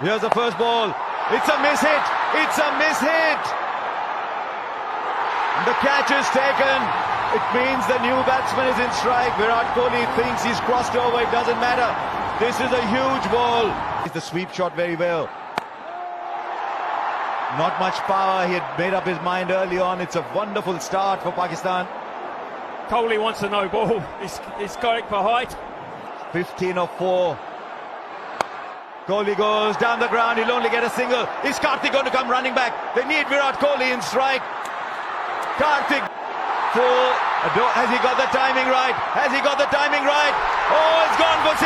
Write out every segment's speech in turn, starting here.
Here's the first ball. It's a miss hit. It's a miss hit. The catch is taken. It means the new batsman is in strike. Virat Kohli thinks he's crossed over. It doesn't matter. This is a huge ball. It's the sweep shot very well. Not much power. He had made up his mind early on. It's a wonderful start for Pakistan. Kohli wants a no ball. He's going for height. 15 of 4. Kohli goes down the ground. He'll only get a single. Is Karthik going to come running back? They need Virat Kohli in strike. Karthik full. Has he got the timing right? Has he got the timing right? Oh, it's gone for 6.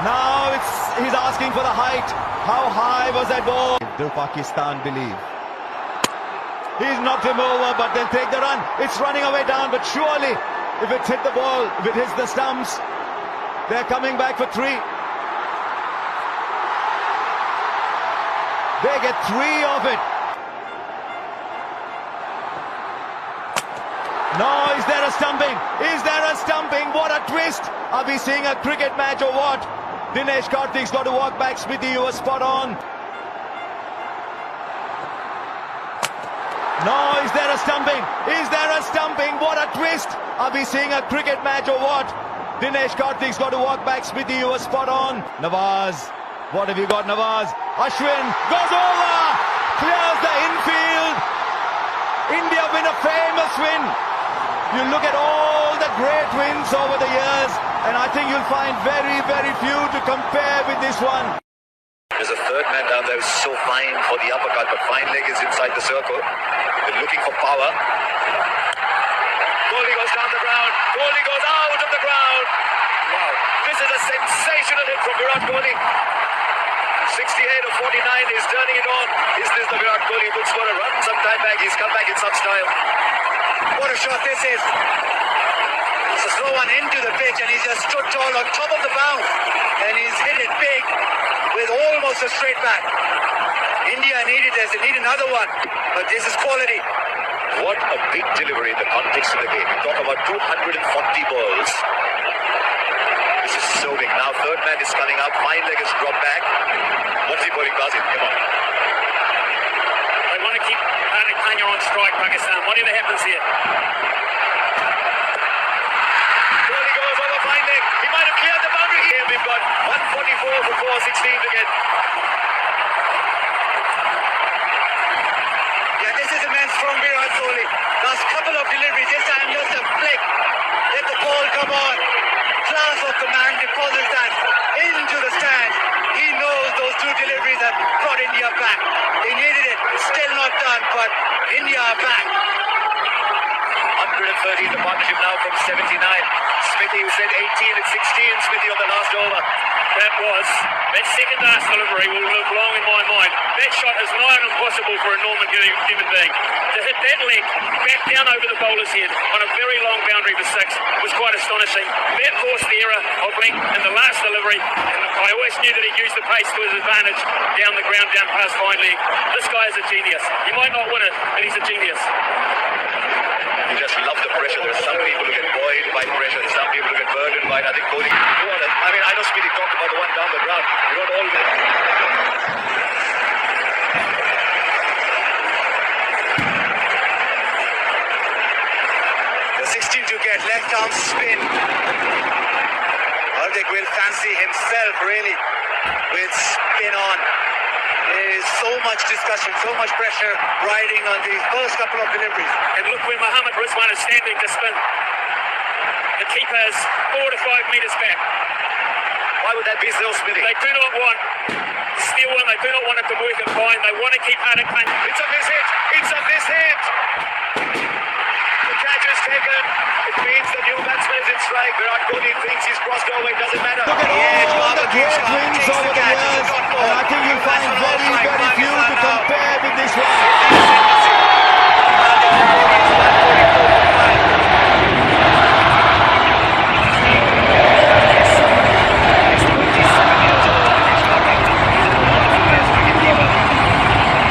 Now he's asking for the height. How high was that ball? Do Pakistan believe? He's knocked him over, but they'll take the run. It's running away down, but surely if it's hit the ball, if it hits the stumps, they're coming back for 3. They get 3 of it. No, is there a stumping? Is there a stumping? What a twist! Are we seeing a cricket match or what? Dinesh Karthik's got to walk back. Smithy, you were spot on. No, is there a stumping? Is there a stumping? What a twist! Are we seeing a cricket match or what? Dinesh Karthik's got to walk back. Smithy, you were spot on. Nawaz, what have you got, Nawaz? Ashwin goes over, clears the infield. India win a famous win. You look at all the great wins over the years, and I think you'll find very, very few to compare with this one. There's a third man down there who's so fine for the uppercut, but fine leg is inside the circle. They're looking for power. Kohli goes down the ground. Kohli goes out of the ground. Wow. This is a sensational hit from Virat Kohli. 68 of 49 is turning it on. Is this the Virat Kohli who looks for a run some time back? He's come back in some style. What a shot this is. It's a slow one into the pitch, and he's just stood tall on top of the bounce. And he's hit it big with almost a straight back. India needed this. They need another one. But this is quality. What a big delivery in the context of the game. We talk about 240 balls. This is so big. Now third man is coming up. Fine leg is dropped back. What's he bowling? Qasim, come on. They want to keep Hardik Pandya on strike, Pakistan. Whatever happens here. Kohli goes over fine leg. He might have cleared the boundary here. We've got 144 for 416 again. Yeah, this is immense from Virat Kohli. Last couple of deliveries. This time just a flick. Let the ball come on. Class of the man deposits that into the stand. He knows those 2 deliveries have brought India back. They needed it. It's still not done, but India are back. 130 the partnership now from 79. Smithy, who said 18 at 16. Smithy on the last over. That second last delivery will live long in my mind. That shot is nigh on impossible for a normal human being. To hit that leg back down over the bowler's head on a very long boundary for 6 was quite astonishing. That forced the error of length in the last delivery, and I always knew that he used the pace to his advantage down the ground, down past fine leg. This guy is a genius. He might not win it, but he's a genius. You just love the pressure. There are some people who get buoyed by pressure. There are some people who get burdened by it. I think Kohli, I know Smithy talked about the one down the ground. You don't always... The 16 to get left arm spin. Hardik will fancy himself really with spin on. There is so much discussion, so much pressure riding on the first couple of deliveries. And look where Mohammad Rizwan is standing to spin. The keeper is 4 to 5 metres back. Why would that be so, Smithy? They do not want steal one. They do not want it to work it fine. They want to keep Hardik Pandya. It's a miss hit. It's a miss hit. The catch is taken. It means the new batsman is in strike. Virat Kohli thinks he's crossed over. It doesn't matter. Look at all the great wins over the years, and I think you'll find very, very few to compare with this one.